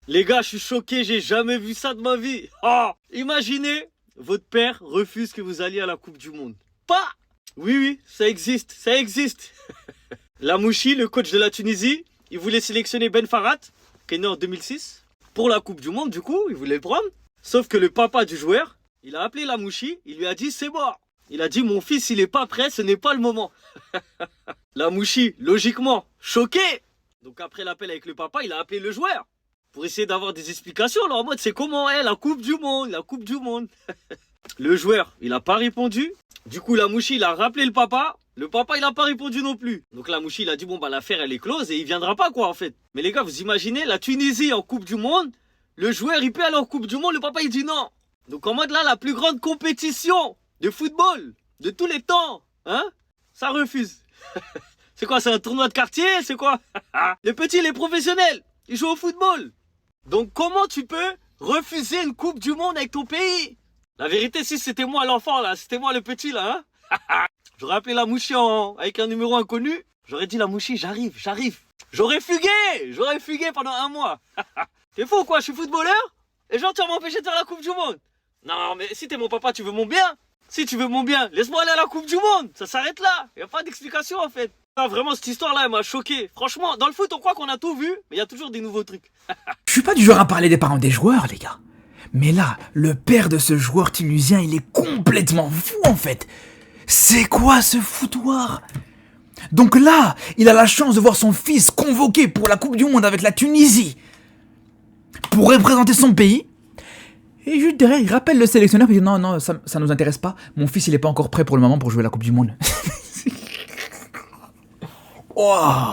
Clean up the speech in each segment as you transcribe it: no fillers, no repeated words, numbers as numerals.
Les gars, je suis choqué, j'ai jamais vu ça de ma vie. Ah, imaginez, votre père refuse que vous alliez à la Coupe du Monde. Pas. Oui, oui, ça existe, ça existe. Lamouchi, le coach de la Tunisie, il voulait sélectionner Ben Farhat, qui est né en 2006, pour la Coupe du Monde, du coup, il voulait le prendre. Sauf que le papa du joueur, il a appelé Lamouchi, il lui a dit c'est mort. Il a dit mon fils, il est pas prêt, ce n'est pas le moment. Lamouchi, logiquement, choqué. Donc après l'appel avec le papa, il a appelé le joueur pour essayer d'avoir des explications. Alors en mode, c'est comment la Coupe du Monde, la Coupe du Monde. Le joueur, il a pas répondu. Du coup, Lamouchi, il a rappelé le papa. Le papa, il a pas répondu non plus. Donc Lamouchi, il a dit, bon, bah l'affaire, elle est close et il viendra pas, quoi, en fait. Mais les gars, vous imaginez, la Tunisie en Coupe du Monde, le joueur, il peut aller en Coupe du Monde, le papa, il dit non. Donc en mode, là, la plus grande compétition de football de tous les temps, hein, ça refuse. C'est quoi, c'est un tournoi de quartier, c'est quoi? Le petit, il est professionnel, il joue au football. Donc comment tu peux refuser une Coupe du Monde avec ton pays? La vérité, si c'était moi l'enfant là, c'était moi le petit là, hein. J'aurais appelé la Mouchi avec un numéro inconnu. J'aurais dit la Mouchi, j'arrive, j'arrive. J'aurais fugué pendant un mois. T'es fou quoi, je suis footballeur et genre tu vas m'empêcher de faire la Coupe du Monde. Non mais si t'es mon papa, tu veux mon bien. Si tu veux mon bien, laisse-moi aller à la Coupe du Monde. Ça s'arrête là, y a pas d'explication en fait. Ah, vraiment cette histoire là, elle m'a choqué. Franchement, dans le foot on croit qu'on a tout vu, mais il y a toujours des nouveaux trucs. Je suis pas du genre à parler des parents des joueurs, les gars. Mais là, le père de ce joueur tunisien, il est complètement fou en fait. C'est quoi ce foutoir? Donc là, il a la chance de voir son fils convoqué pour la Coupe du Monde avec la Tunisie pour représenter son pays. Et juste derrière, il rappelle le sélectionneur et il dit non, non, ça nous intéresse pas. Mon fils, il est pas encore prêt pour le moment pour jouer la Coupe du Monde. Oh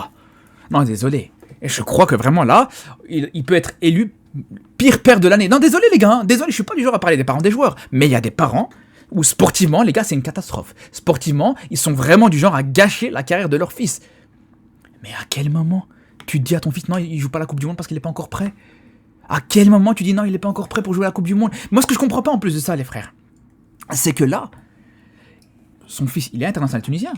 non, désolé. Et je crois que vraiment là, il peut être élu pire père de l'année. Non, désolé les gars, hein. Désolé, je suis pas du genre à parler des parents des joueurs. Mais il y a des parents où sportivement, les gars, c'est une catastrophe. Sportivement, ils sont vraiment du genre à gâcher la carrière de leur fils. Mais à quel moment tu dis à ton fils non, il joue pas la Coupe du Monde parce qu'il est pas encore prêt? À quel moment tu dis non, il est pas encore prêt pour jouer la Coupe du Monde? Moi, ce que je comprends pas en plus de ça, les frères, c'est que là, son fils, il est international tunisien.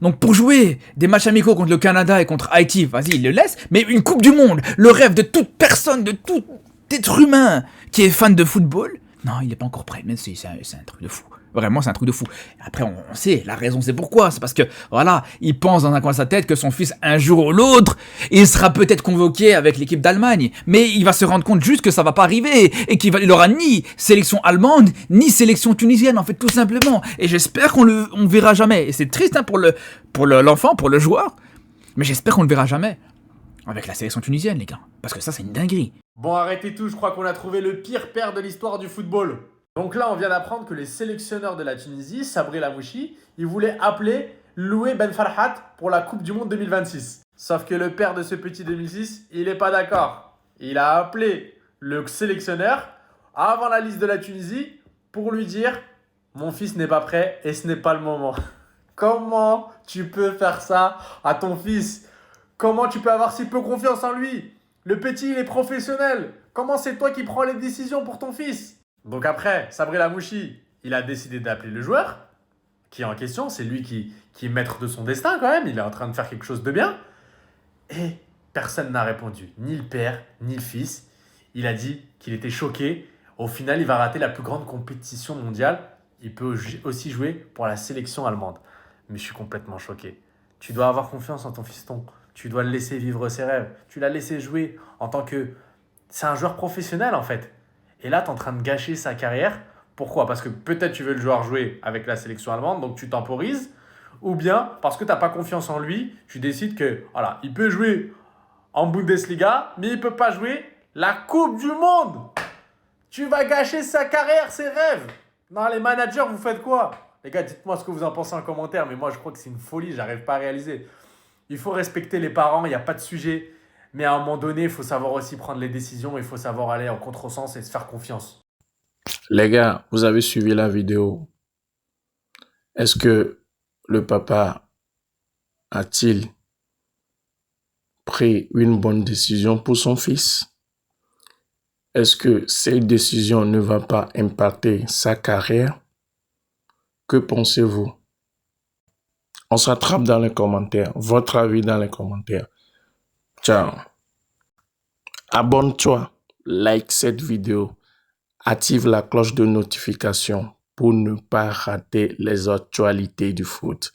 Donc pour jouer des matchs amicaux contre le Canada et contre Haïti, vas-y, il le laisse. Mais une Coupe du Monde, le rêve de toute personne, de tout être humain qui est fan de football, non, il n'est pas encore prêt. Mais c'est un truc de fou. Vraiment, c'est un truc de fou. Après, on sait, la raison c'est pourquoi. C'est parce que, voilà, il pense dans un coin de sa tête que son fils, un jour ou l'autre, il sera peut-être convoqué avec l'équipe d'Allemagne. Mais il va se rendre compte juste que ça va pas arriver. Et qu'il aura ni sélection allemande, ni sélection tunisienne, en fait, tout simplement. Et j'espère qu'on le verra jamais. Et c'est triste hein, pour l'enfant, pour le joueur. Mais j'espère qu'on le verra jamais avec la sélection tunisienne, les gars. Parce que ça, c'est une dinguerie. Bon, arrêtez tout, je crois qu'on a trouvé le pire père de l'histoire du football. Donc là, on vient d'apprendre que les sélectionneurs de la Tunisie, Sabri Lamouchi, ils voulaient appeler Loué Ben Farhat pour la Coupe du Monde 2026. Sauf que le père de ce petit 2006, il n'est pas d'accord. Il a appelé le sélectionneur avant la liste de la Tunisie pour lui dire « Mon fils n'est pas prêt et ce n'est pas le moment. » Comment tu peux faire ça à ton fils? Comment tu peux avoir si peu confiance en lui? Le petit, il est professionnel. Comment c'est toi qui prends les décisions pour ton fils? Donc après, Sabri Lamouchi, il a décidé d'appeler le joueur qui est en question. C'est lui qui est maître de son destin quand même. Il est en train de faire quelque chose de bien. Et personne n'a répondu. Ni le père, ni le fils. Il a dit qu'il était choqué. Au final, il va rater la plus grande compétition mondiale. Il peut aussi jouer pour la sélection allemande. Mais je suis complètement choqué. Tu dois avoir confiance en ton fiston. Tu dois le laisser vivre ses rêves. Tu l'as laissé jouer en tant que... C'est un joueur professionnel en fait. Et là, tu es en train de gâcher sa carrière. Pourquoi? Parce que peut-être tu veux le joueur jouer avec la sélection allemande, donc tu temporises. Ou bien parce que tu n'as pas confiance en lui, tu décides que voilà, il peut jouer en Bundesliga, mais il ne peut pas jouer la Coupe du Monde. Tu vas gâcher sa carrière, ses rêves. Non, les managers, vous faites quoi? Les gars, dites-moi ce que vous en pensez en commentaire, mais moi, je crois que c'est une folie, j'arrive pas à réaliser. Il faut respecter les parents, il n'y a pas de sujet. Mais à un moment donné, il faut savoir aussi prendre les décisions, il faut savoir aller en contresens et se faire confiance. Les gars, vous avez suivi la vidéo. Est-ce que le papa a-t-il pris une bonne décision pour son fils? Est-ce que cette décision ne va pas impacter sa carrière? Que pensez-vous? On s'attrape dans les commentaires. Votre avis dans les commentaires. Ciao. Abonne-toi. like cette vidéo, active la cloche de notification pour ne pas rater les actualités du foot.